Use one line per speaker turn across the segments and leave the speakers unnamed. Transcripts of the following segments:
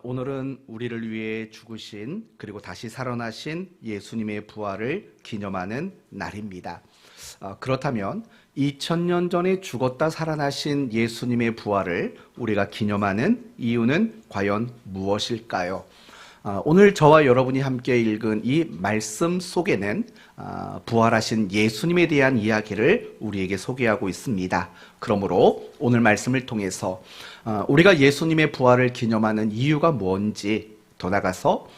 오늘은 우리를 위해 죽으신 그리고 다시 살아나신 예수님의 부활을 기념하는 날입니다. 그렇다면 2000년 전에 죽었다 살아나신 예수님의 부활을 우리가 기념하는 이유는 과연 무엇일까요? 오늘 저와 여러분이 함께 읽은 이 말씀 속에는 부활하신 예수님에 대한 이야기를 우리에게 소개하고 있습니다. 그러므로 오늘 말씀을 통해서 우리가 예수님의 부활을 기념하는 이유가 뭔지, 더 나아가서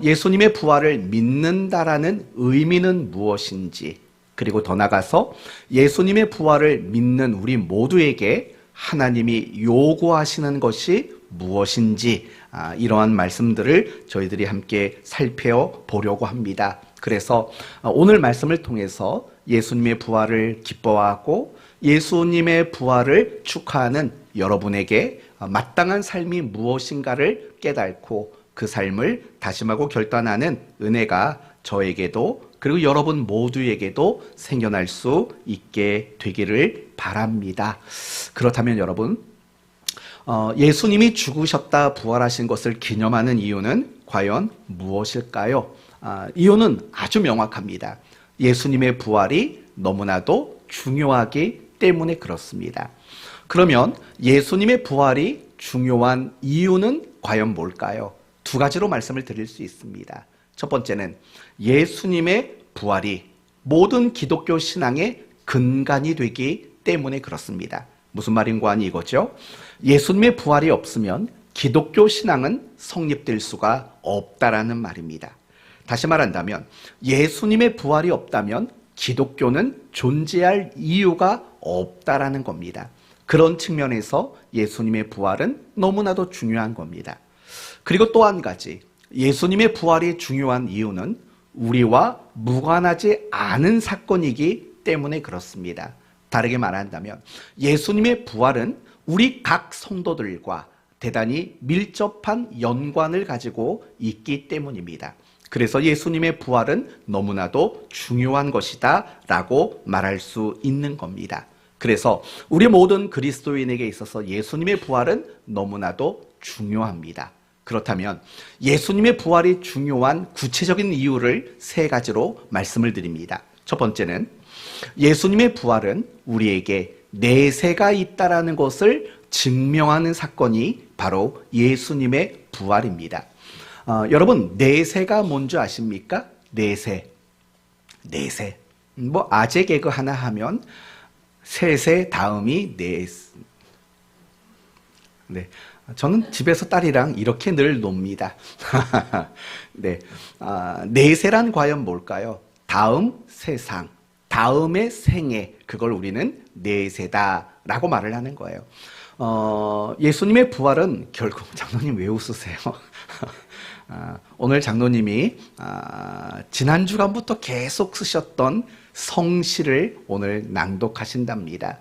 예수님의 부활을 믿는다라는 의미는 무엇인지, 그리고 더 나아가서 예수님의 부활을 믿는 우리 모두에게 하나님이 요구하시는 것이 무엇인지, 이러한 말씀들을 저희들이 함께 살펴보려고 합니다. 그래서 오늘 말씀을 통해서 예수님의 부활을 기뻐하고 예수님의 부활을 축하하는 여러분에게 마땅한 삶이 무엇인가를 깨닫고 그 삶을 다짐하고 결단하는 은혜가 저에게도 그리고 여러분 모두에게도 생겨날 수 있게 되기를 바랍니다. 그렇다면 여러분, 예수님이 죽으셨다 부활하신 것을 기념하는 이유는 과연 무엇일까요? 이유는 아주 명확합니다. 예수님의 부활이 너무나도 중요하기 때문에 그렇습니다. 그러면 예수님의 부활이 중요한 이유는 과연 뭘까요? 두 가지로 말씀을 드릴 수 있습니다. 첫 번째는 예수님의 부활이 모든 기독교 신앙의 근간이 되기 때문에 그렇습니다. 무슨 말인가 하니 이거죠. 예수님의 부활이 없으면 기독교 신앙은 성립될 수가 없다라는 말입니다. 다시 말한다면 예수님의 부활이 없다면 기독교는 존재할 이유가 없다라는 겁니다. 그런 측면에서 예수님의 부활은 너무나도 중요한 겁니다. 그리고 또 한 가지, 예수님의 부활이 중요한 이유는 우리와 무관하지 않은 사건이기 때문에 그렇습니다. 다르게 말한다면 예수님의 부활은 우리 각 성도들과 대단히 밀접한 연관을 가지고 있기 때문입니다. 그래서 예수님의 부활은 너무나도 중요한 것이다 라고 말할 수 있는 겁니다. 그래서 우리 모든 그리스도인에게 있어서 예수님의 부활은 너무나도 중요합니다. 그렇다면 예수님의 부활이 중요한 구체적인 이유를 세 가지로 말씀을 드립니다. 첫 번째는 예수님의 부활은 우리에게 내세가 있다라는 것을 증명하는 사건이 바로 예수님의 부활입니다. 여러분, 내세가 뭔지 아십니까? 내세. 뭐 아재 개그 하나 하면 세세 다음이 내세. 네. 저는 집에서 딸이랑 이렇게 늘 놉니다. 네. 내세란 과연 뭘까요? 다음 세상, 다음의 생애, 그걸 우리는 내세다라고 말을 하는 거예요. 예수님의 부활은 결국, 장로님 왜 웃으세요? 오늘 장로님이 지난 주간부터 계속 쓰셨던 성시를 오늘 낭독하신답니다.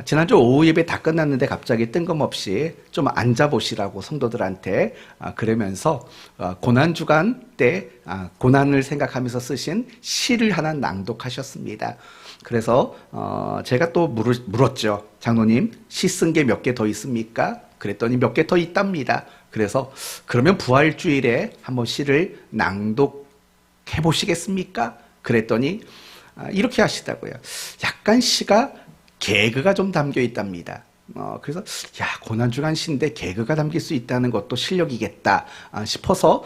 지난주 오후 예배 다 끝났는데 갑자기 뜬금없이 좀 앉아보시라고 성도들한테 그러면서 고난주간 때 고난을 생각하면서 쓰신 시를 하나 낭독하셨습니다. 그래서 제가 또 물었죠. 장로님, 시 쓴 게 몇 개 더 있습니까? 그랬더니 몇 개 더 있답니다. 그래서 그러면 부활주일에 한번 시를 낭독해 보시겠습니까? 그랬더니 이렇게 하시다고요. 약간 시가 개그가 좀 담겨 있답니다. 그래서 고난주간 시인데 개그가 담길 수 있다는 것도 실력이겠다 싶어서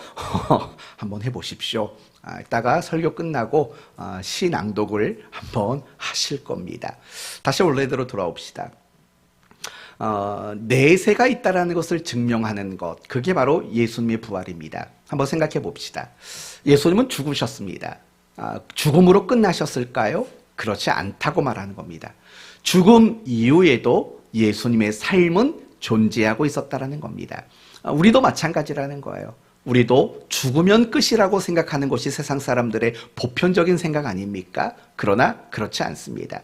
한번 해보십시오. 이따가 설교 끝나고 시 낭독을 한번 하실 겁니다. 다시 원래대로 돌아옵시다. 내세가 있다는 것을 증명하는 것, 그게 바로 예수님의 부활입니다. 한번 생각해 봅시다. 예수님은 죽으셨습니다. 죽음으로 끝나셨을까요? 그렇지 않다고 말하는 겁니다. 죽음 이후에도 예수님의 삶은 존재하고 있었다는 겁니다. 우리도 마찬가지라는 거예요. 우리도 죽으면 끝이라고 생각하는 것이 세상 사람들의 보편적인 생각 아닙니까? 그러나 그렇지 않습니다.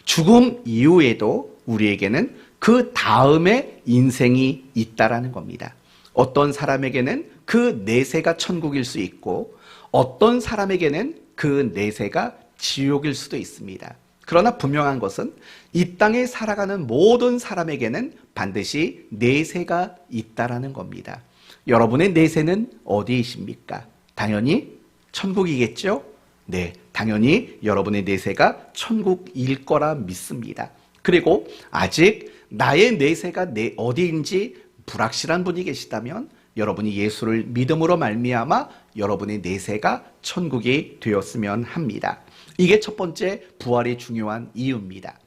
죽음 이후에도 우리에게는 그 다음에 인생이 있다라는 겁니다. 어떤 사람에게는 그 내세가 천국일 수 있고 어떤 사람에게는 그 내세가 지옥일 수도 있습니다. 그러나 분명한 것은 이 땅에 살아가는 모든 사람에게는 반드시 내세가 있다라는 겁니다. 여러분의 내세는 어디이십니까? 당연히 천국이겠죠? 네, 당연히 여러분의 내세가 천국일 거라 믿습니다. 그리고 아직 나의 내세가 어디인지 불확실한 분이 계시다면 여러분이 예수를 믿음으로 말미암아 여러분의 내세가 천국이 되었으면 합니다. 이게 첫 번째 부활이 중요한 이유입니다.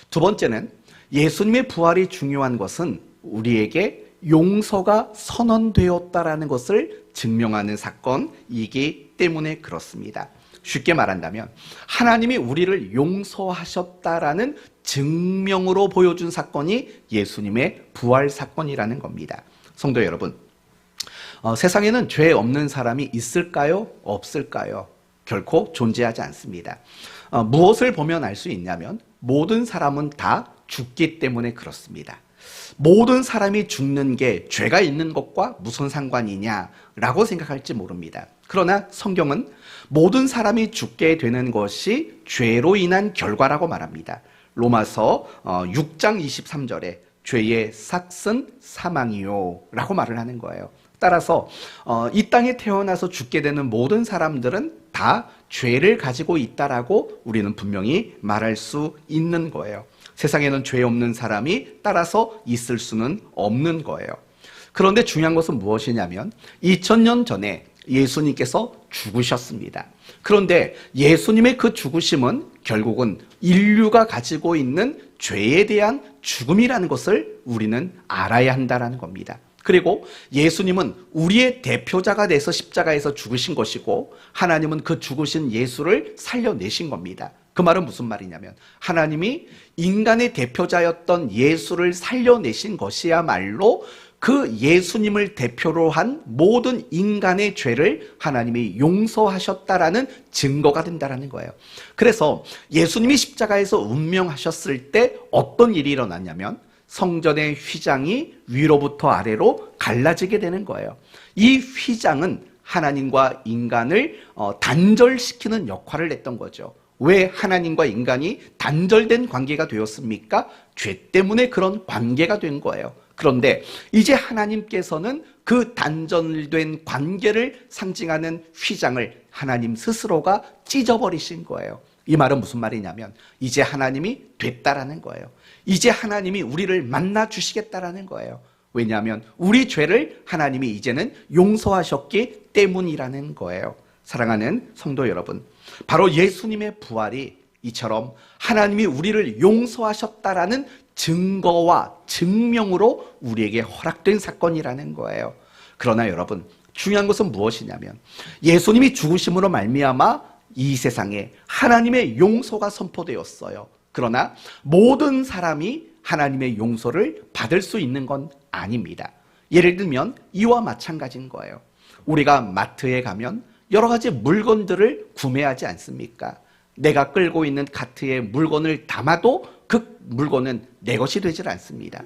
두 번째는 예수님의 부활이 중요한 것은 우리에게 용서가 선언되었다라는 것을 증명하는 사건이기 때문에 그렇습니다. 쉽게 말한다면 하나님이 우리를 용서하셨다라는 증명으로 보여준 사건이 예수님의 부활 사건이라는 겁니다. 성도 여러분, 세상에는 죄 없는 사람이 있을까요? 없을까요? 결코 존재하지 않습니다. 무엇을 보면 알 수 있냐면 모든 사람은 다 죽기 때문에 그렇습니다. 모든 사람이 죽는 게 죄가 있는 것과 무슨 상관이냐라고 생각할지 모릅니다. 그러나 성경은 모든 사람이 죽게 되는 것이 죄로 인한 결과라고 말합니다. 로마서 6장 23절에 죄의 삭은 사망이요 라고 말을 하는 거예요. 따라서 이 땅에 태어나서 죽게 되는 모든 사람들은 다 죄를 가지고 있다라고 우리는 분명히 말할 수 있는 거예요. 세상에는 죄 없는 사람이 따라서 있을 수는 없는 거예요. 그런데 중요한 것은 무엇이냐면 2000년 전에 예수님께서 죽으셨습니다. 그런데 예수님의 그 죽으심은 결국은 인류가 가지고 있는 죄에 대한 죽음이라는 것을 우리는 알아야 한다는 겁니다. 그리고 예수님은 우리의 대표자가 돼서 십자가에서 죽으신 것이고 하나님은 그 죽으신 예수를 살려내신 겁니다. 그 말은 무슨 말이냐면 하나님이 인간의 대표자였던 예수를 살려내신 것이야말로 그 예수님을 대표로 한 모든 인간의 죄를 하나님이 용서하셨다라는 증거가 된다는 거예요. 그래서 예수님이 십자가에서 운명하셨을 때 어떤 일이 일어났냐면 성전의 휘장이 위로부터 아래로 갈라지게 되는 거예요. 이 휘장은 하나님과 인간을 단절시키는 역할을 했던 거죠. 왜 하나님과 인간이 단절된 관계가 되었습니까? 죄 때문에 그런 관계가 된 거예요. 그런데 이제 하나님께서는 그 단절된 관계를 상징하는 휘장을 하나님 스스로가 찢어버리신 거예요. 이 말은 무슨 말이냐면 이제 하나님이 됐다라는 거예요. 이제 하나님이 우리를 만나 주시겠다라는 거예요. 왜냐하면 우리 죄를 하나님이 이제는 용서하셨기 때문이라는 거예요. 사랑하는 성도 여러분, 바로 예수님의 부활이 이처럼 하나님이 우리를 용서하셨다라는 증거와 증명으로 우리에게 허락된 사건이라는 거예요. 그러나 여러분, 중요한 것은 무엇이냐면 예수님이 죽으심으로 말미암아 이 세상에 하나님의 용서가 선포되었어요. 그러나 모든 사람이 하나님의 용서를 받을 수 있는 건 아닙니다. 예를 들면 이와 마찬가지인 거예요. 우리가 마트에 가면 여러 가지 물건들을 구매하지 않습니까? 내가 끌고 있는 카트에 물건을 담아도 그 물건은 내 것이 되질 않습니다.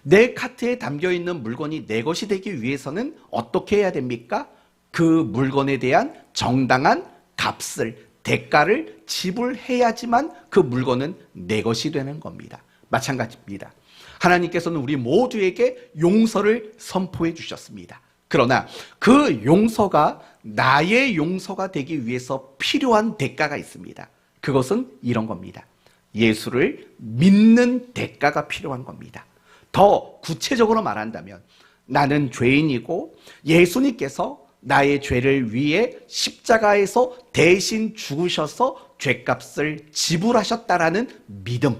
내 카트에 담겨있는 물건이 내 것이 되기 위해서는 어떻게 해야 됩니까? 그 물건에 대한 정당한 값을, 대가를 지불해야지만 그 물건은 내 것이 되는 겁니다. 마찬가지입니다. 하나님께서는 우리 모두에게 용서를 선포해 주셨습니다. 그러나 그 용서가 나의 용서가 되기 위해서 필요한 대가가 있습니다. 그것은 이런 겁니다. 예수를 믿는 대가가 필요한 겁니다. 더 구체적으로 말한다면 나는 죄인이고 예수님께서 나의 죄를 위해 십자가에서 대신 죽으셔서 죄값을 지불하셨다라는 믿음,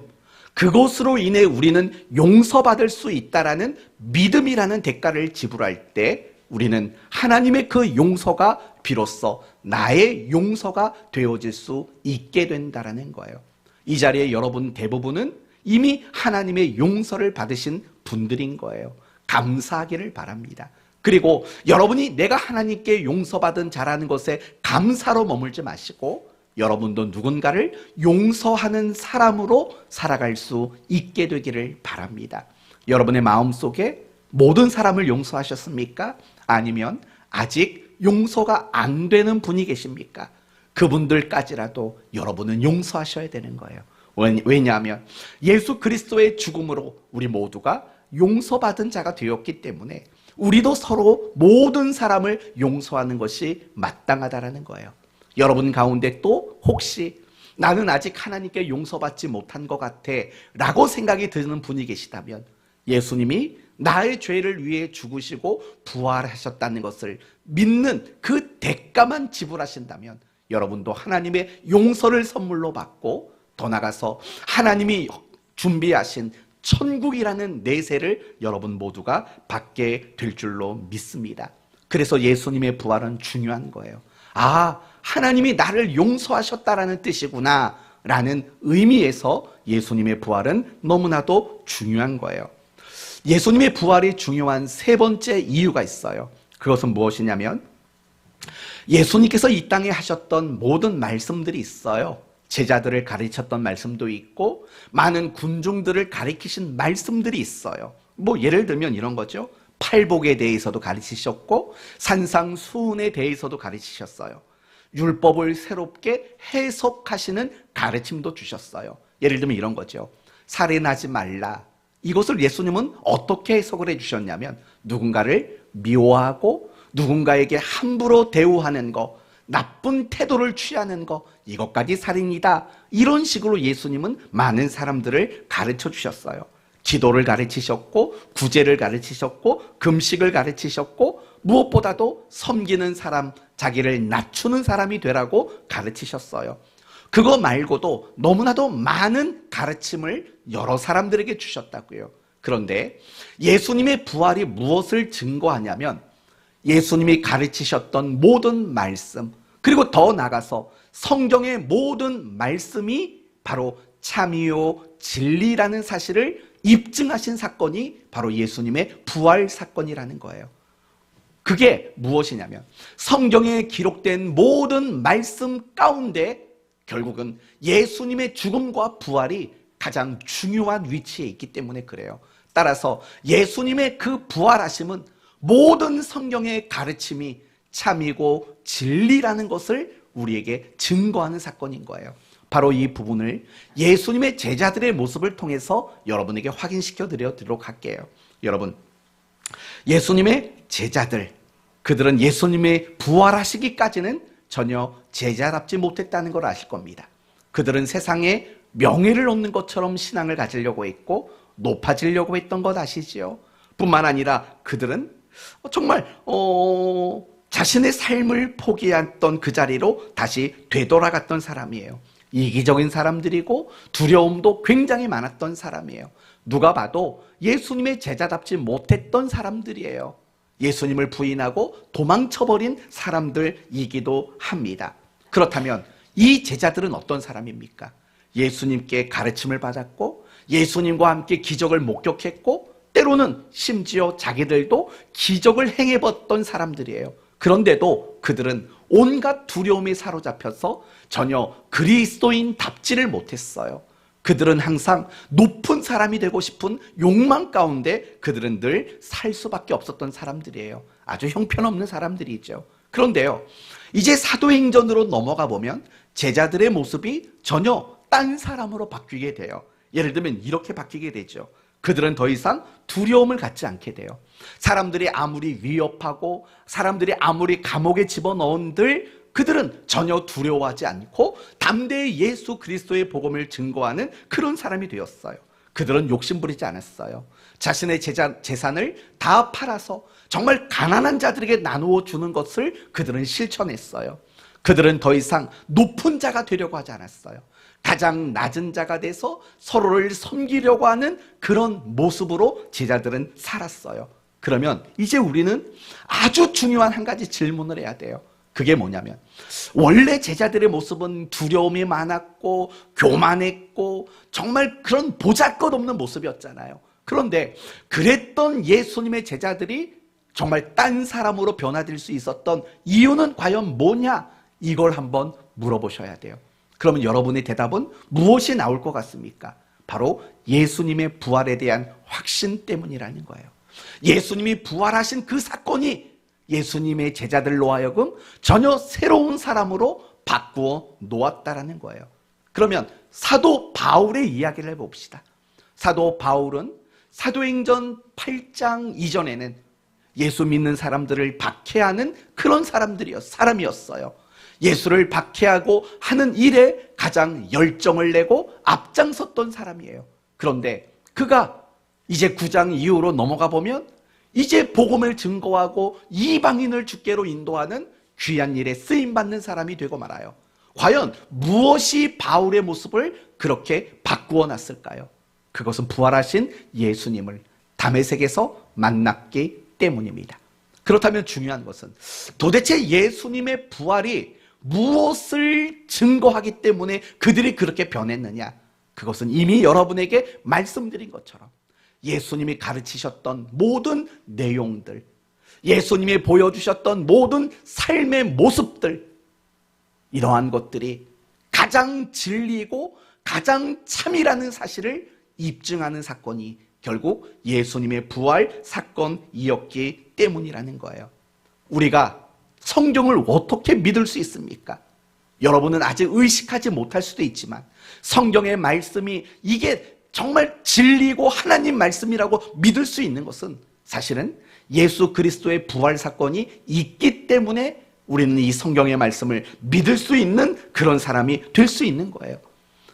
그것으로 인해 우리는 용서받을 수 있다라는 믿음이라는 대가를 지불할 때 우리는 하나님의 그 용서가 비로소 나의 용서가 되어질 수 있게 된다라는 거예요. 이 자리에 여러분 대부분은 이미 하나님의 용서를 받으신 분들인 거예요. 감사하기를 바랍니다. 그리고 여러분이 내가 하나님께 용서받은 자라는 것에 감사로 머물지 마시고 여러분도 누군가를 용서하는 사람으로 살아갈 수 있게 되기를 바랍니다. 여러분의 마음속에 모든 사람을 용서하셨습니까? 아니면 아직 용서가 안 되는 분이 계십니까? 그분들까지라도 여러분은 용서하셔야 되는 거예요. 왜냐하면 예수 그리스도의 죽음으로 우리 모두가 용서받은 자가 되었기 때문에 우리도 서로 모든 사람을 용서하는 것이 마땅하다라는 거예요. 여러분 가운데 또 혹시 나는 아직 하나님께 용서받지 못한 것 같아 라고 생각이 드는 분이 계시다면, 예수님이 나의 죄를 위해 죽으시고 부활하셨다는 것을 믿는 그 대가만 지불하신다면 여러분도 하나님의 용서를 선물로 받고 더 나아가서 하나님이 준비하신 천국이라는 내세를 여러분 모두가 받게 될 줄로 믿습니다. 그래서 예수님의 부활은 중요한 거예요. 아, 하나님이 나를 용서하셨다라는 뜻이구나 라는 의미에서 예수님의 부활은 너무나도 중요한 거예요. 예수님의 부활이 중요한 세 번째 이유가 있어요. 그것은 무엇이냐면 예수님께서 이 땅에 하셨던 모든 말씀들이 있어요. 제자들을 가르쳤던 말씀도 있고 많은 군중들을 가르치신 말씀들이 있어요. 예를 들면 이런 거죠. 팔복에 대해서도 가르치셨고 산상수훈에 대해서도 가르치셨어요. 율법을 새롭게 해석하시는 가르침도 주셨어요. 예를 들면 이런 거죠. 살인하지 말라. 이것을 예수님은 어떻게 해석을 해주셨냐면 누군가를 미워하고 누군가에게 함부로 대우하는 거, 나쁜 태도를 취하는 거, 이것까지 살인이다. 이런 식으로 예수님은 많은 사람들을 가르쳐 주셨어요. 기도를 가르치셨고 구제를 가르치셨고 금식을 가르치셨고 무엇보다도 섬기는 사람, 자기를 낮추는 사람이 되라고 가르치셨어요. 그거 말고도 너무나도 많은 가르침을 여러 사람들에게 주셨다고요. 그런데 예수님의 부활이 무엇을 증거하냐면 예수님이 가르치셨던 모든 말씀, 그리고 더 나아가서 성경의 모든 말씀이 바로 참이요 진리라는 사실을 입증하신 사건이 바로 예수님의 부활 사건이라는 거예요. 그게 무엇이냐면 성경에 기록된 모든 말씀 가운데 결국은 예수님의 죽음과 부활이 가장 중요한 위치에 있기 때문에 그래요. 따라서 예수님의 그 부활하심은 모든 성경의 가르침이 참이고 진리라는 것을 우리에게 증거하는 사건인 거예요. 바로 이 부분을 예수님의 제자들의 모습을 통해서 여러분에게 확인시켜 드리도록 할게요. 여러분, 예수님의 제자들, 그들은 예수님의 부활하시기까지는 전혀 제자답지 못했다는 걸 아실 겁니다. 그들은 세상에 명예를 얻는 것처럼 신앙을 가지려고 했고 높아지려고 했던 것 아시지요? 뿐만 아니라 그들은 정말 자신의 삶을 포기했던 그 자리로 다시 되돌아갔던 사람이에요. 이기적인 사람들이고 두려움도 굉장히 많았던 사람이에요. 누가 봐도 예수님의 제자답지 못했던 사람들이에요. 예수님을 부인하고 도망쳐버린 사람들이기도 합니다. 그렇다면 이 제자들은 어떤 사람입니까? 예수님께 가르침을 받았고 예수님과 함께 기적을 목격했고 때로는 심지어 자기들도 기적을 행해봤던 사람들이에요. 그런데도 그들은 온갖 두려움에 사로잡혀서 전혀 그리스도인답지를 못했어요. 그들은 항상 높은 사람이 되고 싶은 욕망 가운데 그들은 늘 살 수밖에 없었던 사람들이에요. 아주 형편없는 사람들이죠. 그런데요, 이제 사도행전으로 넘어가 보면 제자들의 모습이 전혀 딴 사람으로 바뀌게 돼요. 예를 들면 이렇게 바뀌게 되죠. 그들은 더 이상 두려움을 갖지 않게 돼요. 사람들이 아무리 위협하고 사람들이 아무리 감옥에 집어넣은들 그들은 전혀 두려워하지 않고 담대히 예수 그리스도의 복음을 증거하는 그런 사람이 되었어요. 그들은 욕심부리지 않았어요. 자신의 재산을 다 팔아서 정말 가난한 자들에게 나누어 주는 것을 그들은 실천했어요. 그들은 더 이상 높은 자가 되려고 하지 않았어요. 가장 낮은 자가 돼서 서로를 섬기려고 하는 그런 모습으로 제자들은 살았어요. 그러면 이제 우리는 아주 중요한 한 가지 질문을 해야 돼요. 그게 뭐냐면 원래 제자들의 모습은 두려움이 많았고 교만했고 정말 그런 보잘것없는 모습이었잖아요. 그런데 그랬던 예수님의 제자들이 정말 딴 사람으로 변화될 수 있었던 이유는 과연 뭐냐? 이걸 한번 물어보셔야 돼요. 그러면 여러분의 대답은 무엇이 나올 것 같습니까? 바로 예수님의 부활에 대한 확신 때문이라는 거예요. 예수님이 부활하신 그 사건이 예수님의 제자들로 하여금 전혀 새로운 사람으로 바꾸어 놓았다라는 거예요. 그러면 사도 바울의 이야기를 해봅시다. 사도 바울은 사도행전 8장 이전에는 예수 믿는 사람들을 박해하는 그런 사람이었어요. 예수를 박해하고 하는 일에 가장 열정을 내고 앞장섰던 사람이에요. 그런데 그가 이제 9장 이후로 넘어가 보면 이제 복음을 증거하고 이방인을 주께로 인도하는 귀한 일에 쓰임받는 사람이 되고 말아요. 과연 무엇이 바울의 모습을 그렇게 바꾸어 놨을까요? 그것은 부활하신 예수님을 다메섹에서 만났기 때문입니다. 그렇다면 중요한 것은 도대체 예수님의 부활이 무엇을 증거하기 때문에 그들이 그렇게 변했느냐? 그것은 이미 여러분에게 말씀드린 것처럼 예수님이 가르치셨던 모든 내용들, 예수님이 보여주셨던 모든 삶의 모습들, 이러한 것들이 가장 진리고 가장 참이라는 사실을 입증하는 사건이 결국 예수님의 부활 사건이었기 때문이라는 거예요. 우리가 성경을 어떻게 믿을 수 있습니까? 여러분은 아직 의식하지 못할 수도 있지만 성경의 말씀이 이게 정말 진리고 하나님 말씀이라고 믿을 수 있는 것은 사실은 예수 그리스도의 부활 사건이 있기 때문에 우리는 이 성경의 말씀을 믿을 수 있는 그런 사람이 될 수 있는 거예요.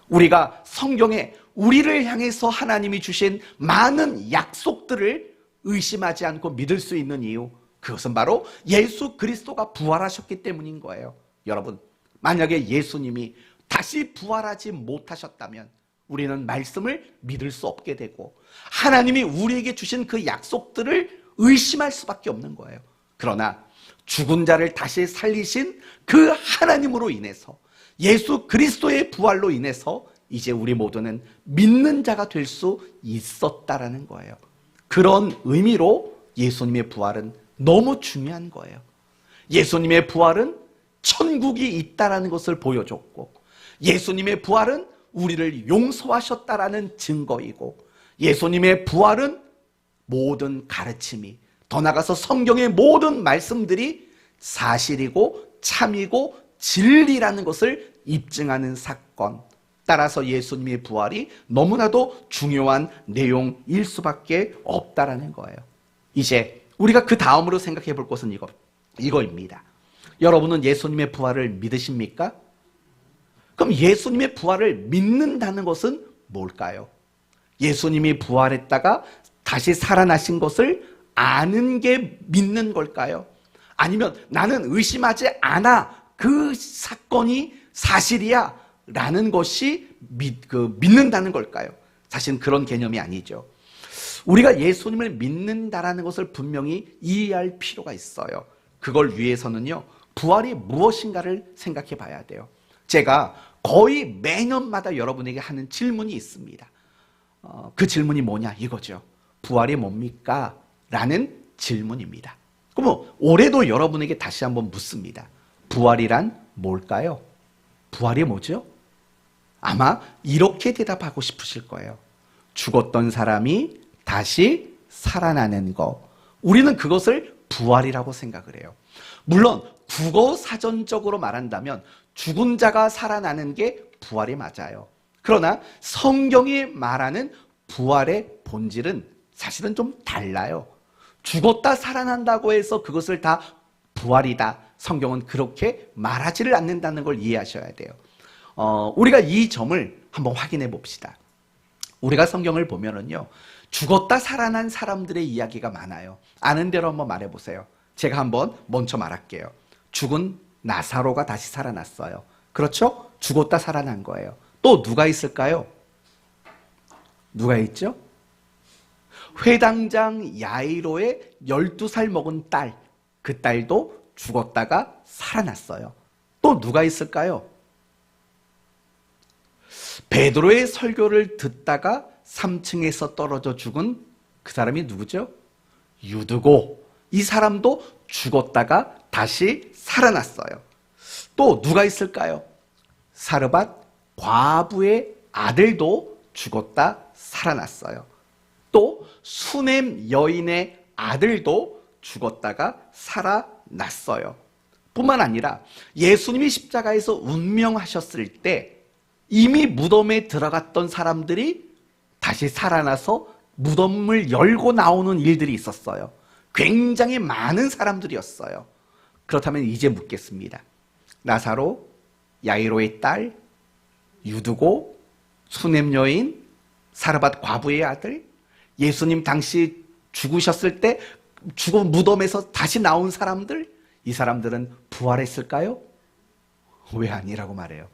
우리가 성경에 우리를 향해서 하나님이 주신 많은 약속들을 의심하지 않고 믿을 수 있는 이유, 그것은 바로 예수 그리스도가 부활하셨기 때문인 거예요. 여러분, 만약에 예수님이 다시 부활하지 못하셨다면 우리는 말씀을 믿을 수 없게 되고 하나님이 우리에게 주신 그 약속들을 의심할 수밖에 없는 거예요. 그러나 죽은 자를 다시 살리신 그 하나님으로 인해서, 예수 그리스도의 부활로 인해서 이제 우리 모두는 믿는 자가 될 수 있었다라는 거예요. 그런 의미로 예수님의 부활은 너무 중요한 거예요. 예수님의 부활은 천국이 있다라는 것을 보여줬고, 예수님의 부활은 우리를 용서하셨다라는 증거이고, 예수님의 부활은 모든 가르침이, 더 나아가서 성경의 모든 말씀들이 사실이고 참이고 진리라는 것을 입증하는 사건, 따라서 예수님의 부활이 너무나도 중요한 내용일 수밖에 없다라는 거예요. 이제 우리가 그 다음으로 생각해 볼 것은 이거입니다. 여러분은 예수님의 부활을 믿으십니까? 그럼 예수님의 부활을 믿는다는 것은 뭘까요? 예수님이 부활했다가 다시 살아나신 것을 아는 게 믿는 걸까요? 아니면 나는 의심하지 않아, 그 사건이 사실이야 라는 것이 믿는다는 걸까요? 사실 그런 개념이 아니죠. 우리가 예수님을 믿는다라는 것을 분명히 이해할 필요가 있어요. 그걸 위해서는요, 부활이 무엇인가를 생각해 봐야 돼요. 제가 거의 매년마다 여러분에게 하는 질문이 있습니다. 그 질문이 뭐냐 이거죠. 부활이 뭡니까? 라는 질문입니다. 그럼 올해도 여러분에게 다시 한번 묻습니다. 부활이란 뭘까요? 부활이 뭐죠? 아마 이렇게 대답하고 싶으실 거예요. 죽었던 사람이 다시 살아나는 것. 우리는 그것을 부활이라고 생각을 해요. 물론 국어 사전적으로 말한다면 죽은 자가 살아나는 게 부활이 맞아요. 그러나 성경이 말하는 부활의 본질은 사실은 좀 달라요. 죽었다 살아난다고 해서 그것을 다 부활이다, 성경은 그렇게 말하지를 않는다는 걸 이해하셔야 돼요. 우리가 이 점을 한번 확인해 봅시다. 우리가 성경을 보면은요, 죽었다 살아난 사람들의 이야기가 많아요. 아는 대로 한번 말해 보세요. 제가 한번 먼저 말할게요. 죽은 나사로가 다시 살아났어요. 그렇죠? 죽었다 살아난 거예요. 또 누가 있을까요? 누가 있죠? 회당장 야이로의 12살 먹은 딸, 그 딸도 죽었다가 살아났어요. 또 누가 있을까요? 베드로의 설교를 듣다가 3층에서 떨어져 죽은 그 사람이 누구죠? 유드고. 이 사람도 죽었다가 다시 살아났어요. 또 누가 있을까요? 사르밧 과부의 아들도 죽었다 살아났어요. 또 수넴 여인의 아들도 죽었다가 살아났어요. 뿐만 아니라 예수님이 십자가에서 운명하셨을 때 이미 무덤에 들어갔던 사람들이 다시 살아나서 무덤을 열고 나오는 일들이 있었어요. 굉장히 많은 사람들이었어요. 그렇다면 이제 묻겠습니다. 나사로, 야이로의 딸, 유두고, 수냄 여인, 사르밧 과부의 아들, 예수님 당시 죽으셨을 때 죽은 무덤에서 다시 나온 사람들, 이 사람들은 부활했을까요? 왜 아니라고 말해요?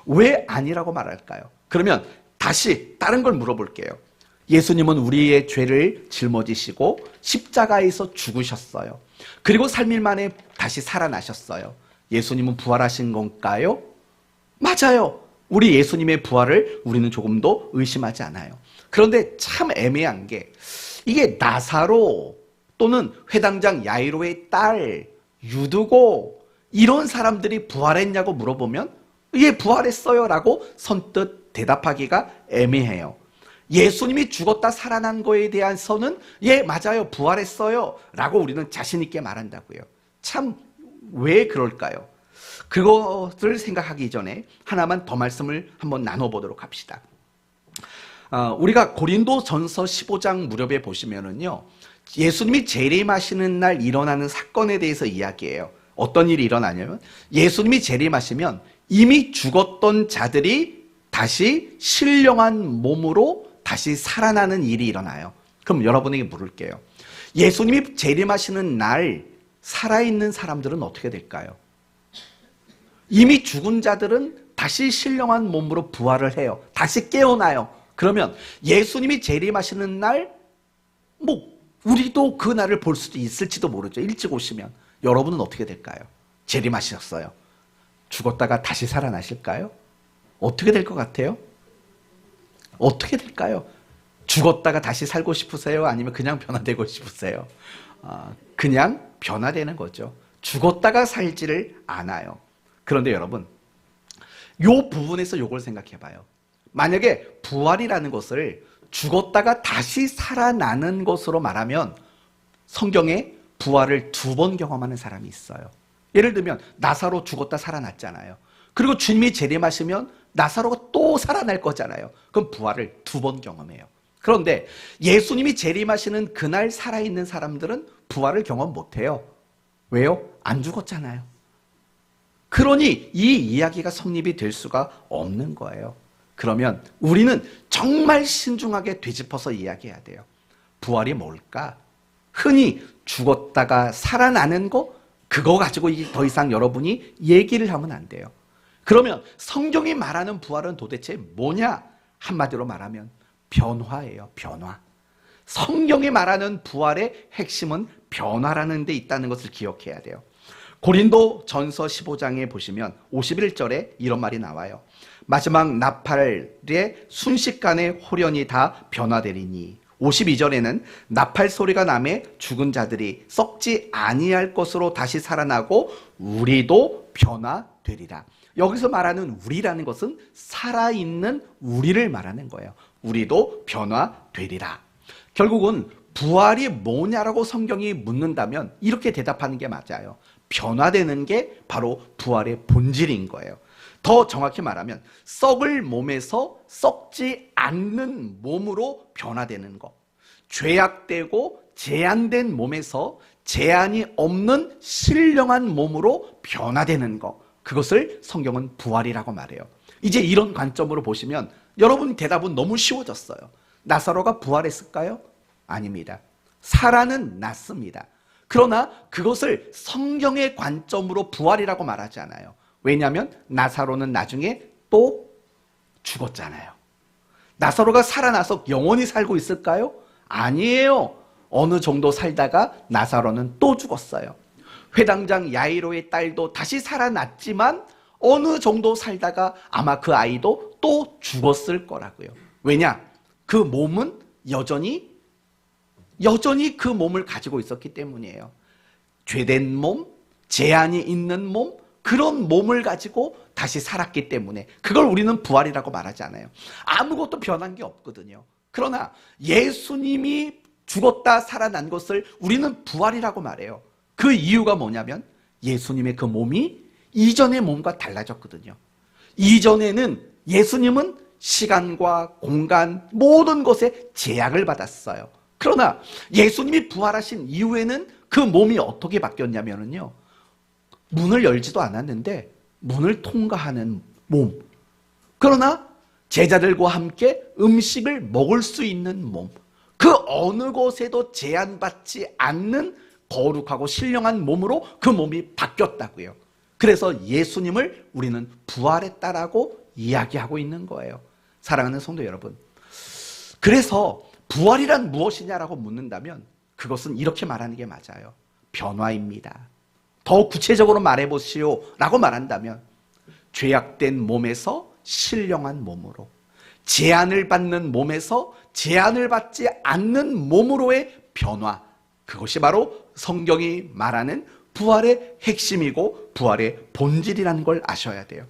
왜 아니라고 말할까요? 그러면 다시 다른 걸 물어볼게요. 예수님은 우리의 죄를 짊어지시고 십자가에서 죽으셨어요. 그리고 3일 만에 다시 살아나셨어요. 예수님은 부활하신 건가요? 맞아요. 우리 예수님의 부활을 우리는 조금도 의심하지 않아요. 그런데 참 애매한 게 이게 나사로 또는 회당장 야이로의 딸, 유두고 이런 사람들이 부활했냐고 물어보면 예, 부활했어요 라고 선뜻 대답하기가 애매해요. 예수님이 죽었다 살아난 거에 대해서는 예, 맞아요, 부활했어요 라고 우리는 자신 있게 말한다고요. 참 왜 그럴까요? 그것을 생각하기 전에 하나만 더 말씀을 한번 나눠보도록 합시다. 우리가 고린도전서 15장 무렵에 보시면은요, 예수님이 재림하시는 날 일어나는 사건에 대해서 이야기해요. 어떤 일이 일어나냐면 예수님이 재림하시면 이미 죽었던 자들이 다시 신령한 몸으로 다시 살아나는 일이 일어나요. 그럼 여러분에게 물을게요. 예수님이 재림하시는 날 살아있는 사람들은 어떻게 될까요? 이미 죽은 자들은 다시 신령한 몸으로 부활을 해요. 다시 깨어나요. 그러면 예수님이 재림하시는 날, 우리도 그 날을 볼 수도 있을지도 모르죠. 일찍 오시면. 여러분은 어떻게 될까요? 재림하셨어요. 죽었다가 다시 살아나실까요? 어떻게 될 것 같아요? 어떻게 될까요? 죽었다가 다시 살고 싶으세요? 아니면 그냥 변화되고 싶으세요? 그냥 변화되는 거죠. 죽었다가 살지를 않아요. 그런데 여러분, 이 부분에서 이걸 생각해 봐요. 만약에 부활이라는 것을 죽었다가 다시 살아나는 것으로 말하면 성경에 부활을 2번 경험하는 사람이 있어요. 예를 들면 나사로 죽었다 살아났잖아요. 그리고 주님이 재림하시면 나사로가 또 살아날 거잖아요. 그럼 부활을 2번 경험해요. 그런데 예수님이 재림하시는 그날 살아있는 사람들은 부활을 경험 못해요. 왜요? 안 죽었잖아요. 그러니 이 이야기가 성립이 될 수가 없는 거예요. 그러면 우리는 정말 신중하게 되짚어서 이야기해야 돼요. 부활이 뭘까? 흔히 죽었다가 살아나는 거, 그거 가지고 더 이상 여러분이 얘기를 하면 안 돼요. 그러면 성경이 말하는 부활은 도대체 뭐냐? 한마디로 말하면 변화예요. 변화. 성경이 말하는 부활의 핵심은 변화라는 데 있다는 것을 기억해야 돼요. 고린도 전서 15장에 보시면 51절에 이런 말이 나와요. 마지막 나팔의 순식간에 홀연히 다 변화되리니 52절에는 나팔 소리가 나매 죽은 자들이 썩지 아니할 것으로 다시 살아나고 우리도 변화되리라. 여기서 말하는 우리라는 것은 살아있는 우리를 말하는 거예요. 우리도 변화되리라. 결국은 부활이 뭐냐라고 성경이 묻는다면 이렇게 대답하는 게 맞아요. 변화되는 게 바로 부활의 본질인 거예요. 더 정확히 말하면 썩을 몸에서 썩지 않는 몸으로 변화되는 것. 죄악되고 제한된 몸에서 제한이 없는 신령한 몸으로 변화되는 것. 그것을 성경은 부활이라고 말해요. 이제 이런 관점으로 보시면 여러분 대답은 너무 쉬워졌어요. 나사로가 부활했을까요? 아닙니다. 살아는 났습니다. 그러나 그것을 성경의 관점으로 부활이라고 말하지 않아요. 왜냐하면 나사로는 나중에 또 죽었잖아요. 나사로가 살아나서 영원히 살고 있을까요? 아니에요. 어느 정도 살다가 나사로는 또 죽었어요. 회당장 야이로의 딸도 다시 살아났지만 어느 정도 살다가 아마 그 아이도 또 죽었을 거라고요. 왜냐? 그 몸은 여전히 그 몸을 가지고 있었기 때문이에요. 죄된 몸, 제한이 있는 몸, 그런 몸을 가지고 다시 살았기 때문에 그걸 우리는 부활이라고 말하지 않아요. 아무것도 변한 게 없거든요. 그러나 예수님이 죽었다 살아난 것을 우리는 부활이라고 말해요. 그 이유가 뭐냐면 예수님의 그 몸이 이전의 몸과 달라졌거든요. 이전에는 예수님은 시간과 공간 모든 것에 제약을 받았어요. 그러나 예수님이 부활하신 이후에는 그 몸이 어떻게 바뀌었냐면요, 문을 열지도 않았는데 문을 통과하는 몸, 그러나 제자들과 함께 음식을 먹을 수 있는 몸, 그 어느 곳에도 제한받지 않는 거룩하고 신령한 몸으로 그 몸이 바뀌었다고요. 그래서 예수님을 우리는 부활했다라고 이야기하고 있는 거예요. 사랑하는 성도 여러분, 그래서 부활이란 무엇이냐라고 묻는다면 그것은 이렇게 말하는 게 맞아요. 변화입니다. 더 구체적으로 말해보시오 라고 말한다면, 죄악된 몸에서 신령한 몸으로, 제한을 받는 몸에서 제한을 받지 않는 몸으로의 변화, 그것이 바로 성경이 말하는 부활의 핵심이고 부활의 본질이라는 걸 아셔야 돼요.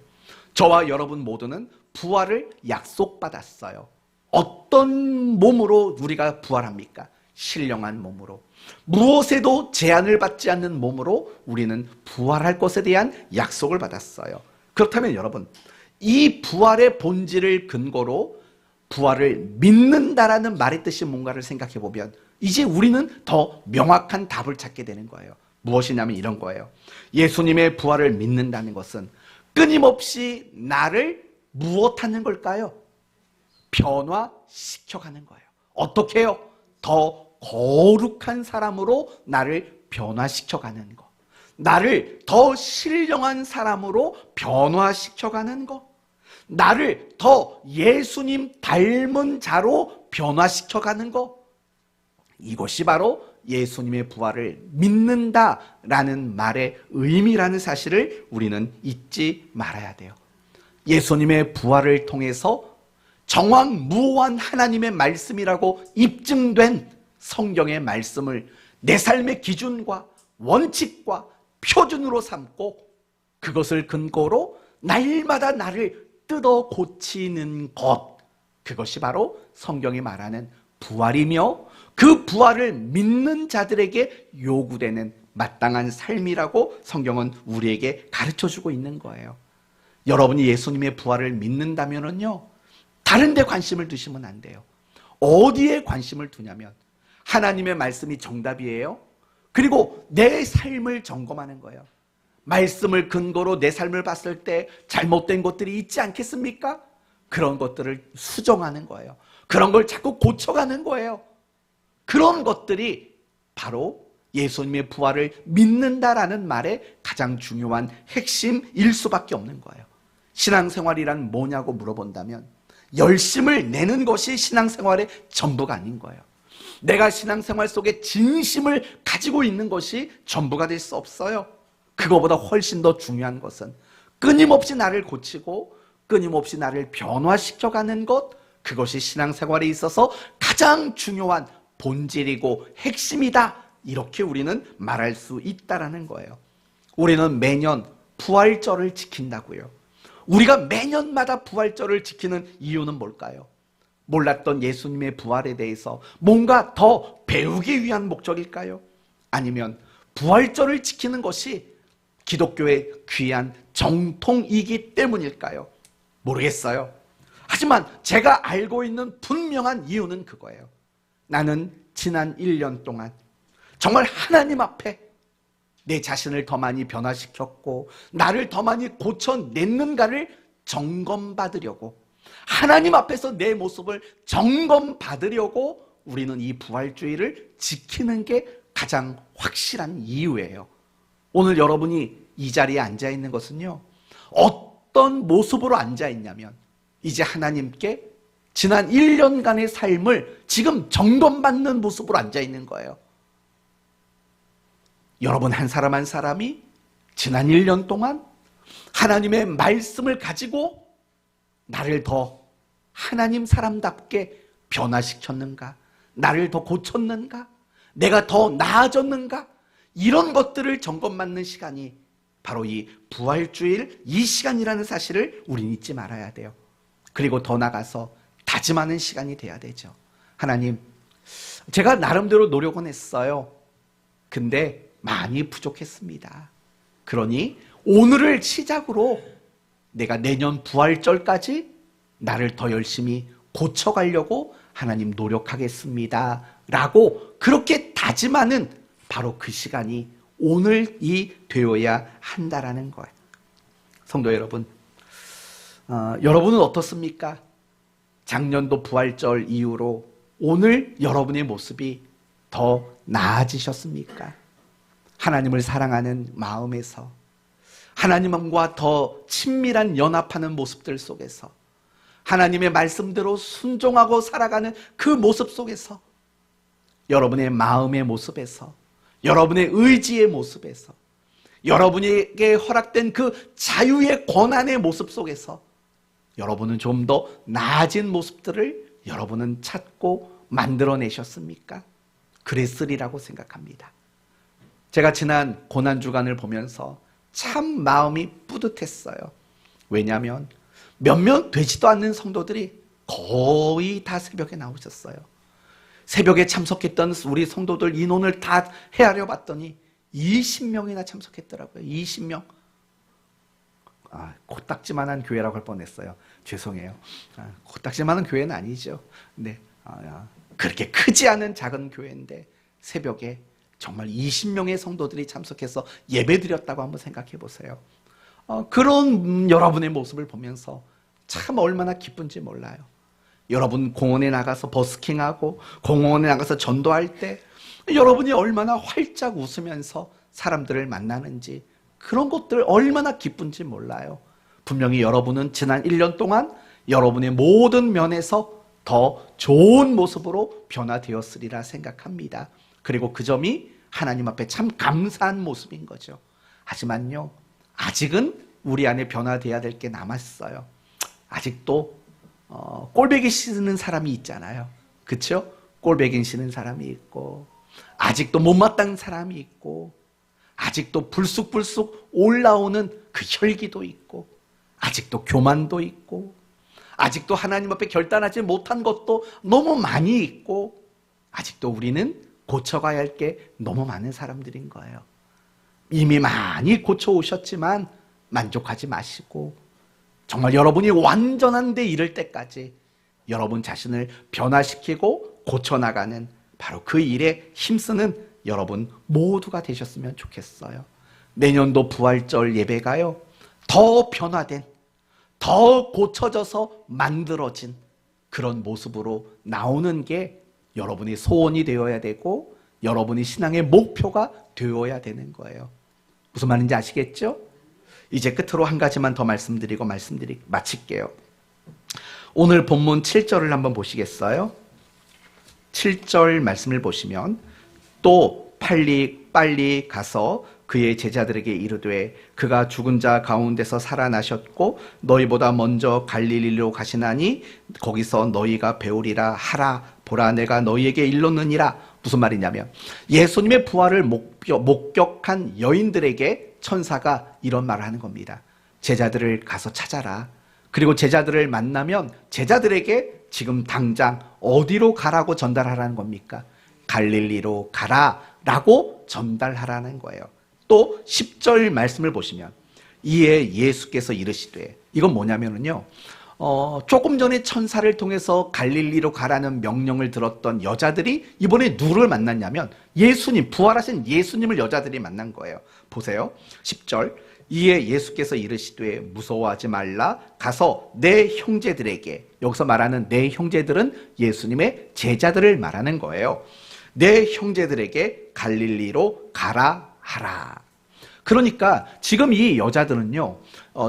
저와 여러분 모두는 부활을 약속받았어요. 어떤 몸으로 우리가 부활합니까? 신령한 몸으로. 무엇에도 제한을 받지 않는 몸으로 우리는 부활할 것에 대한 약속을 받았어요. 그렇다면 여러분, 이 부활의 본질을 근거로 부활을 믿는다라는 말의 뜻이 뭔가를 생각해 보면 이제 우리는 더 명확한 답을 찾게 되는 거예요. 무엇이냐면 이런 거예요. 예수님의 부활을 믿는다는 것은 끊임없이 나를 무엇하는 걸까요? 변화시켜가는 거예요. 어떻게 해요? 더 거룩한 사람으로 나를 변화시켜가는 것, 나를 더 신령한 사람으로 변화시켜가는 것, 나를 더 예수님 닮은 자로 변화시켜가는 것, 이것이 바로 예수님의 부활을 믿는다라는 말의 의미라는 사실을 우리는 잊지 말아야 돼요. 예수님의 부활을 통해서 정확무오한 하나님의 말씀이라고 입증된 성경의 말씀을 내 삶의 기준과 원칙과 표준으로 삼고 그것을 근거로 날마다 나를 뜯어 고치는 것, 그것이 바로 성경이 말하는 부활이며 그 부활을 믿는 자들에게 요구되는 마땅한 삶이라고 성경은 우리에게 가르쳐주고 있는 거예요. 여러분이 예수님의 부활을 믿는다면요, 다른 데 관심을 두시면 안 돼요. 어디에 관심을 두냐면 하나님의 말씀이 정답이에요. 그리고 내 삶을 점검하는 거예요. 말씀을 근거로 내 삶을 봤을 때 잘못된 것들이 있지 않겠습니까? 그런 것들을 수정하는 거예요. 그런 걸 자꾸 고쳐가는 거예요. 그런 것들이 바로 예수님의 부활을 믿는다라는 말의 가장 중요한 핵심일 수밖에 없는 거예요. 신앙생활이란 뭐냐고 물어본다면 열심을 내는 것이 신앙생활의 전부가 아닌 거예요. 내가 신앙생활 속에 진심을 가지고 있는 것이 전부가 될 수 없어요. 그거보다 훨씬 더 중요한 것은 끊임없이 나를 고치고 끊임없이 나를 변화시켜가는 것, 그것이 신앙생활에 있어서 가장 중요한 본질이고 핵심이다, 이렇게 우리는 말할 수 있다라는 거예요. 우리는 매년 부활절을 지킨다고요. 우리가 매년마다 부활절을 지키는 이유는 뭘까요? 몰랐던 예수님의 부활에 대해서 뭔가 더 배우기 위한 목적일까요? 아니면 부활절을 지키는 것이 기독교의 귀한 정통이기 때문일까요? 모르겠어요. 하지만 제가 알고 있는 분명한 이유는 그거예요. 나는 지난 1년 동안 정말 하나님 앞에 내 자신을 더 많이 변화시켰고 나를 더 많이 고쳐냈는가를 점검받으려고, 하나님 앞에서 내 모습을 점검받으려고 우리는 이 부활주의를 지키는 게 가장 확실한 이유예요. 오늘 여러분이 이 자리에 앉아있는 것은요, 어떤 모습으로 앉아있냐면 이제 하나님께 지난 1년간의 삶을 지금 점검받는 모습으로 앉아있는 거예요. 여러분 한 사람 한 사람이 지난 1년 동안 하나님의 말씀을 가지고 나를 더 하나님 사람답게 변화시켰는가? 나를 더 고쳤는가? 내가 더 나아졌는가? 이런 것들을 점검받는 시간이 바로 이 부활주일 이 시간이라는 사실을 우리는 잊지 말아야 돼요. 그리고 더 나가서 다짐하는 시간이 돼야 되죠. 하나님, 제가 나름대로 노력은 했어요. 근데 많이 부족했습니다. 그러니 오늘을 시작으로 내가 내년 부활절까지 나를 더 열심히 고쳐가려고 하나님 노력하겠습니다 라고 그렇게 다짐하는 바로 그 시간이 오늘이 되어야 한다라는 거예요. 성도 여러분, 여러분은 어떻습니까? 작년도 부활절 이후로 오늘 여러분의 모습이 더 나아지셨습니까? 하나님을 사랑하는 마음에서, 하나님과 더 친밀한 연합하는 모습들 속에서, 하나님의 말씀대로 순종하고 살아가는 그 모습 속에서, 여러분의 마음의 모습에서, 여러분의 의지의 모습에서, 여러분에게 허락된 그 자유의 권한의 모습 속에서 여러분은 좀 더 나아진 모습들을 여러분은 찾고 만들어내셨습니까? 그랬으리라고 생각합니다. 제가 지난 고난주간을 보면서 참 마음이 뿌듯했어요. 왜냐하면 몇몇 되지도 않는 성도들이 거의 다 새벽에 나오셨어요. 새벽에 참석했던 우리 성도들 인원을 다 헤아려 봤더니 20명이나 참석했더라고요. 20명. 코딱지만한 교회라고 할 뻔했어요. 죄송해요. 코딱지만한 교회는 아니죠. 네, 그렇게 크지 않은 작은 교회인데 새벽에 정말 20명의 성도들이 참석해서 예배드렸다고 한번 생각해 보세요. 그런 여러분의 모습을 보면서 참 얼마나 기쁜지 몰라요. 여러분 공원에 나가서 버스킹하고 공원에 나가서 전도할 때 여러분이 얼마나 활짝 웃으면서 사람들을 만나는지, 그런 것들 얼마나 기쁜지 몰라요. 분명히 여러분은 지난 1년 동안 여러분의 모든 면에서 더 좋은 모습으로 변화되었으리라 생각합니다. 그리고 그 점이 하나님 앞에 참 감사한 모습인 거죠. 하지만요, 아직은 우리 안에 변화돼야 될 게 남았어요. 아직도 꼴배기 싫은 사람이 있잖아요. 그렇죠? 꼴배기 싫은 사람이 있고, 아직도 못마땅한 사람이 있고, 아직도 불쑥불쑥 올라오는 그 혈기도 있고, 아직도 교만도 있고, 아직도 하나님 앞에 결단하지 못한 것도 너무 많이 있고, 아직도 우리는 고쳐가야 할 게 너무 많은 사람들인 거예요. 이미 많이 고쳐오셨지만 만족하지 마시고, 정말 여러분이 완전한 데 이를 때까지 여러분 자신을 변화시키고 고쳐나가는 바로 그 일에 힘쓰는 여러분 모두가 되셨으면 좋겠어요. 내년도 부활절 예배가요, 더 변화된, 더 고쳐져서 만들어진 그런 모습으로 나오는 게 여러분의 소원이 되어야 되고 여러분의 신앙의 목표가 되어야 되는 거예요. 무슨 말인지 아시겠죠? 이제 끝으로 한 가지만 더 말씀드리고 마칠게요. 오늘 본문 7절을 한번 보시겠어요? 7절 말씀을 보시면, 또 빨리 가서 그의 제자들에게 이르되 그가 죽은 자 가운데서 살아나셨고 너희보다 먼저 갈릴리로 가시나니 거기서 너희가 배우리라 하라. 보라, 내가 너희에게 일렀느니라. 무슨 말이냐면, 예수님의 부활을 목격한 여인들에게 천사가 이런 말을 하는 겁니다. 제자들을 가서 찾아라. 그리고 제자들을 만나면 제자들에게 지금 당장 어디로 가라고 전달하라는 겁니까? 갈릴리로 가라 라고 전달하라는 거예요. 또 10절 말씀을 보시면, 이에 예수께서 이르시되, 이건 뭐냐면요, 조금 전에 천사를 통해서 갈릴리로 가라는 명령을 들었던 여자들이 이번에 누구를 만났냐면 예수님, 부활하신 예수님을 여자들이 만난 거예요. 보세요. 10절. 이에 예수께서 이르시되 무서워하지 말라. 가서 내 형제들에게, 여기서 말하는 내 형제들은 예수님의 제자들을 말하는 거예요. 내 형제들에게 갈릴리로 가라 하라. 그러니까 지금 이 여자들은요,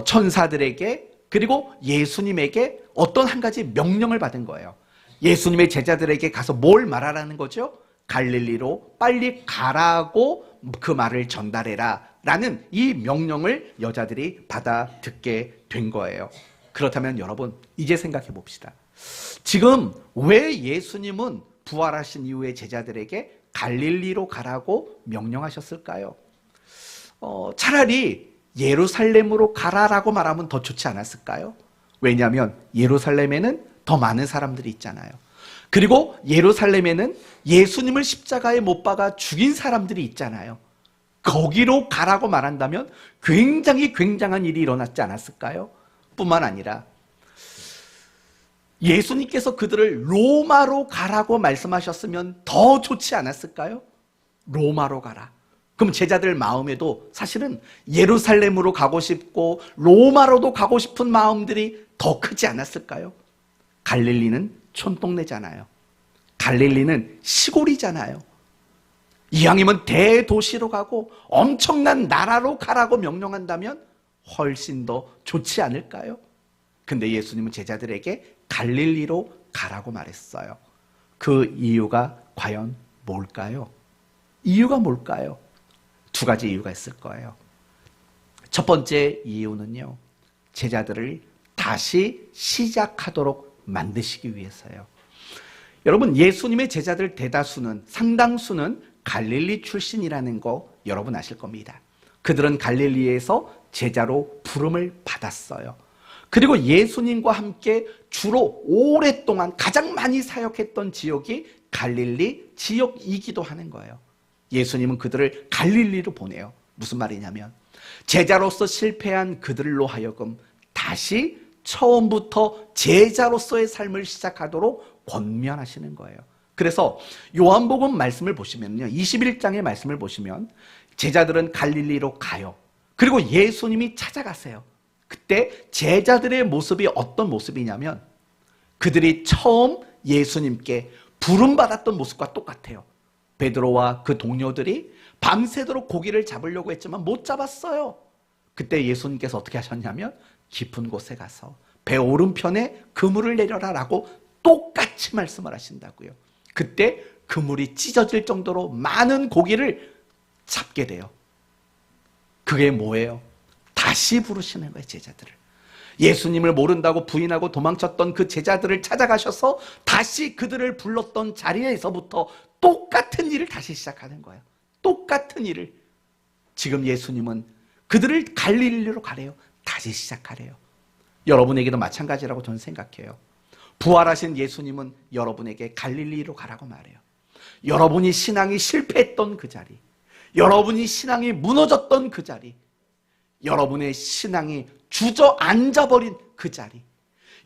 천사들에게 그리고 예수님에게 어떤 한 가지 명령을 받은 거예요. 예수님의 제자들에게 가서 뭘 말하라는 거죠? 갈릴리로 빨리 가라고 그 말을 전달해라 라는 이 명령을 여자들이 받아 듣게 된 거예요. 그렇다면 여러분, 이제 생각해 봅시다. 지금 왜 예수님은 부활하신 이후에 제자들에게 갈릴리로 가라고 명령하셨을까요? 차라리 예루살렘으로 가라라고 말하면 더 좋지 않았을까요? 왜냐하면 예루살렘에는 더 많은 사람들이 있잖아요. 그리고 예루살렘에는 예수님을 십자가에 못 박아 죽인 사람들이 있잖아요. 거기로 가라고 말한다면 굉장히 굉장한 일이 일어났지 않았을까요? 뿐만 아니라 예수님께서 그들을 로마로 가라고 말씀하셨으면 더 좋지 않았을까요? 로마로 가라. 그럼 제자들 마음에도 사실은 예루살렘으로 가고 싶고 로마로도 가고 싶은 마음들이 더 크지 않았을까요? 갈릴리는 촌동네잖아요. 갈릴리는 시골이잖아요. 이왕이면 대도시로 가고 엄청난 나라로 가라고 명령한다면 훨씬 더 좋지 않을까요? 근데 예수님은 제자들에게 갈릴리로 가라고 말했어요. 그 이유가 과연 뭘까요? 이유가 뭘까요? 두 가지 이유가 있을 거예요. 첫 번째 이유는요, 제자들을 다시 시작하도록 만드시기 위해서요. 여러분, 예수님의 제자들 대다수는, 상당수는 갈릴리 출신이라는 거 여러분 아실 겁니다. 그들은 갈릴리에서 제자로 부름을 받았어요. 그리고 예수님과 함께 주로 오랫동안 가장 많이 사역했던 지역이 갈릴리 지역이기도 하는 거예요. 예수님은 그들을 갈릴리로 보내요. 무슨 말이냐면 제자로서 실패한 그들로 하여금 다시 처음부터 제자로서의 삶을 시작하도록 권면하시는 거예요. 그래서 요한복음 말씀을 보시면요, 21장의 말씀을 보시면 제자들은 갈릴리로 가요. 그리고 예수님이 찾아가세요. 그때 제자들의 모습이 어떤 모습이냐면 그들이 처음 예수님께 부름받았던 모습과 똑같아요. 베드로와 그 동료들이 밤새도록 고기를 잡으려고 했지만 못 잡았어요. 그때 예수님께서 어떻게 하셨냐면 깊은 곳에 가서 배 오른편에 그물을 내려라 라고 똑같이 말씀을 하신다고요. 그때 그물이 찢어질 정도로 많은 고기를 잡게 돼요. 그게 뭐예요? 다시 부르시는 거예요, 제자들을. 예수님을 모른다고 부인하고 도망쳤던 그 제자들을 찾아가셔서 다시 그들을 불렀던 자리에서부터 똑같은 일을 다시 시작하는 거예요. 똑같은 일을. 지금 예수님은 그들을 갈릴리로 가래요. 다시 시작하래요. 여러분에게도 마찬가지라고 저는 생각해요. 부활하신 예수님은 여러분에게 갈릴리로 가라고 말해요. 여러분이 신앙이 실패했던 그 자리, 여러분이 신앙이 무너졌던 그 자리, 여러분의 신앙이 주저앉아버린 그 자리,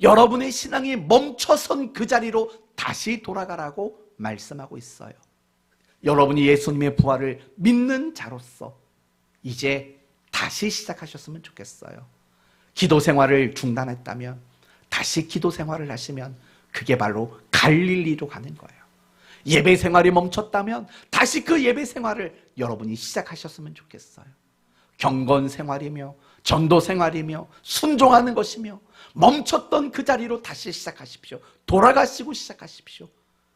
여러분의 신앙이 멈춰선 그 자리로 다시 돌아가라고 말씀하고 있어요. 여러분이 예수님의 부활을 믿는 자로서 이제 다시 시작하셨으면 좋겠어요. 기도 생활을 중단했다면 다시 기도 생활을 하시면 그게 바로 갈릴리로 가는 거예요. 예배 생활이 멈췄다면 다시 그 예배 생활을 여러분이 시작하셨으면 좋겠어요. 경건 생활이며 전도 생활이며 순종하는 것이며 멈췄던 그 자리로 다시 시작하십시오. 돌아가시고 시작하십시오.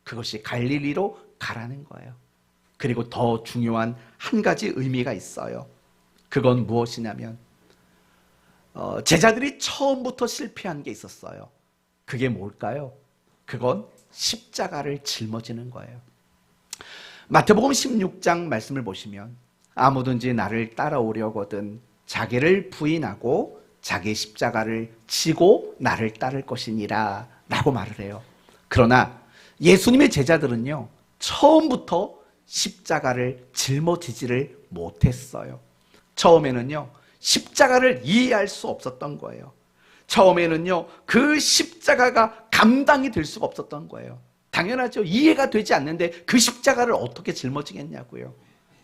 그것이 갈릴리로 가라는 거예요. 그리고 더 중요한 한 가지 의미가 있어요. 그건 무엇이냐면 제자들이 처음부터 실패한 게 있었어요. 그게 뭘까요? 그건 십자가를 짊어지는 거예요. 마태복음 16장 말씀을 보시면 아무든지 나를 따라오려거든 자기를 부인하고 자기 십자가를 지고 나를 따를 것이니라 라고 말을 해요. 그러나 예수님의 제자들은요, 처음부터 십자가를 짊어지지를 못했어요. 처음에는요, 십자가를 이해할 수 없었던 거예요. 처음에는요, 그 십자가가 감당이 될 수가 없었던 거예요. 당연하죠. 이해가 되지 않는데 그 십자가를 어떻게 짊어지겠냐고요.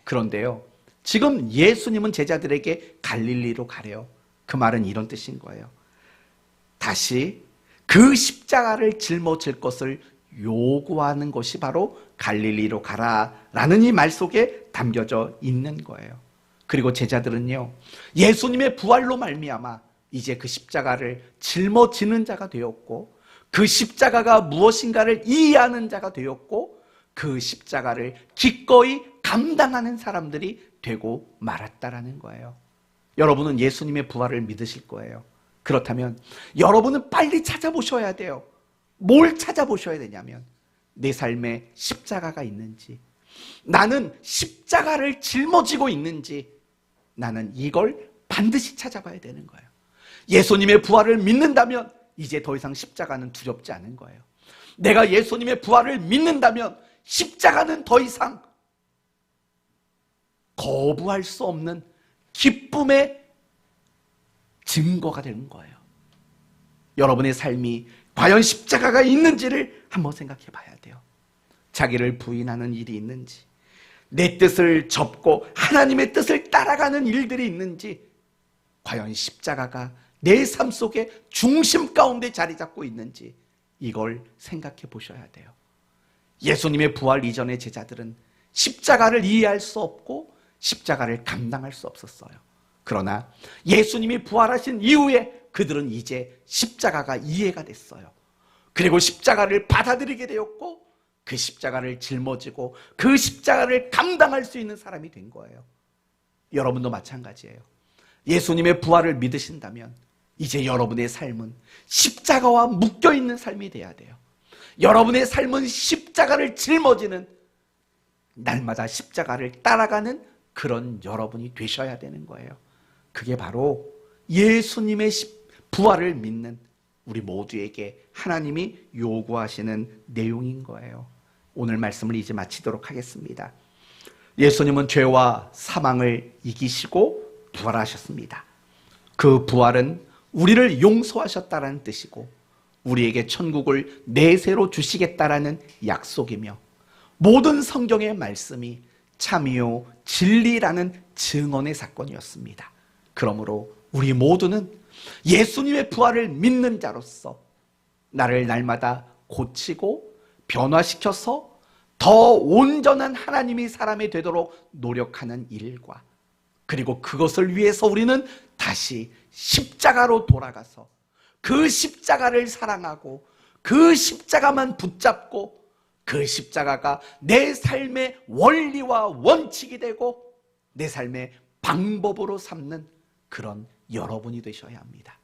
그런데요, 지금 예수님은 제자들에게 갈릴리로 가래요. 그 말은 이런 뜻인 거예요. 다시 그 십자가를 짊어질 것을 요구하는 것이 바로 갈릴리로 가라라는 이 말 속에 담겨져 있는 거예요. 그리고 제자들은요, 예수님의 부활로 말미암아 이제 그 십자가를 짊어지는 자가 되었고 그 십자가가 무엇인가를 이해하는 자가 되었고 그 십자가를 기꺼이 감당하는 사람들이 되고 말았다라는 거예요. 여러분은 예수님의 부활을 믿으실 거예요. 그렇다면 여러분은 빨리 찾아보셔야 돼요. 뭘 찾아보셔야 되냐면 내 삶에 십자가가 있는지, 나는 십자가를 짊어지고 있는지, 나는 이걸 반드시 찾아봐야 되는 거예요. 예수님의 부활을 믿는다면 이제 더 이상 십자가는 두렵지 않은 거예요. 내가 예수님의 부활을 믿는다면 십자가는 더 이상 거부할 수 없는 기쁨의 증거가 되는 거예요. 여러분의 삶이 과연 십자가가 있는지를 한번 생각해 봐야 돼요. 자기를 부인하는 일이 있는지, 내 뜻을 접고 하나님의 뜻을 따라가는 일들이 있는지, 과연 십자가가 내 삶 속에 중심 가운데 자리 잡고 있는지 이걸 생각해 보셔야 돼요. 예수님의 부활 이전의 제자들은 십자가를 이해할 수 없고 십자가를 감당할 수 없었어요. 그러나 예수님이 부활하신 이후에 그들은 이제 십자가가 이해가 됐어요. 그리고 십자가를 받아들이게 되었고 그 십자가를 짊어지고 그 십자가를 감당할 수 있는 사람이 된 거예요. 여러분도 마찬가지예요. 예수님의 부활을 믿으신다면 이제 여러분의 삶은 십자가와 묶여있는 삶이 돼야 돼요. 여러분의 삶은 십자가를 짊어지는, 날마다 십자가를 따라가는 그런 여러분이 되셔야 되는 거예요. 그게 바로 예수님의 부활을 믿는 우리 모두에게 하나님이 요구하시는 내용인 거예요. 오늘 말씀을 이제 마치도록 하겠습니다. 예수님은 죄와 사망을 이기시고 부활하셨습니다. 그 부활은 우리를 용서하셨다라는 뜻이고 우리에게 천국을 내세로 주시겠다라는 약속이며 모든 성경의 말씀이 참이요 진리라는 증언의 사건이었습니다. 그러므로 우리 모두는 예수님의 부활을 믿는 자로서 나를 날마다 고치고 변화시켜서 더 온전한 하나님의 사람이 되도록 노력하는 일과, 그리고 그것을 위해서 우리는 다시 십자가로 돌아가서 그 십자가를 사랑하고 그 십자가만 붙잡고 그 십자가가 내 삶의 원리와 원칙이 되고 내 삶의 방법으로 삼는 그런 여러분이 되셔야 합니다.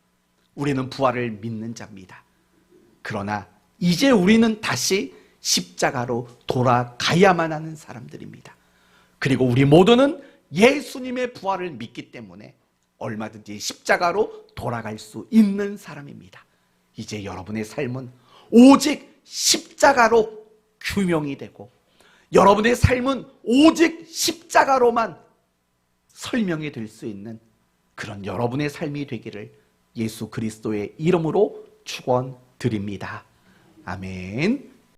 우리는 부활을 믿는 자입니다. 그러나 이제 우리는 다시 십자가로 돌아가야만 하는 사람들입니다. 그리고 우리 모두는 예수님의 부활을 믿기 때문에 얼마든지 십자가로 돌아갈 수 있는 사람입니다. 이제 여러분의 삶은 오직 십자가로 규명이 되고 여러분의 삶은 오직 십자가로만 설명이 될 수 있는 그런 여러분의 삶이 되기를 예수 그리스도의 이름으로 축원드립니다. 아멘.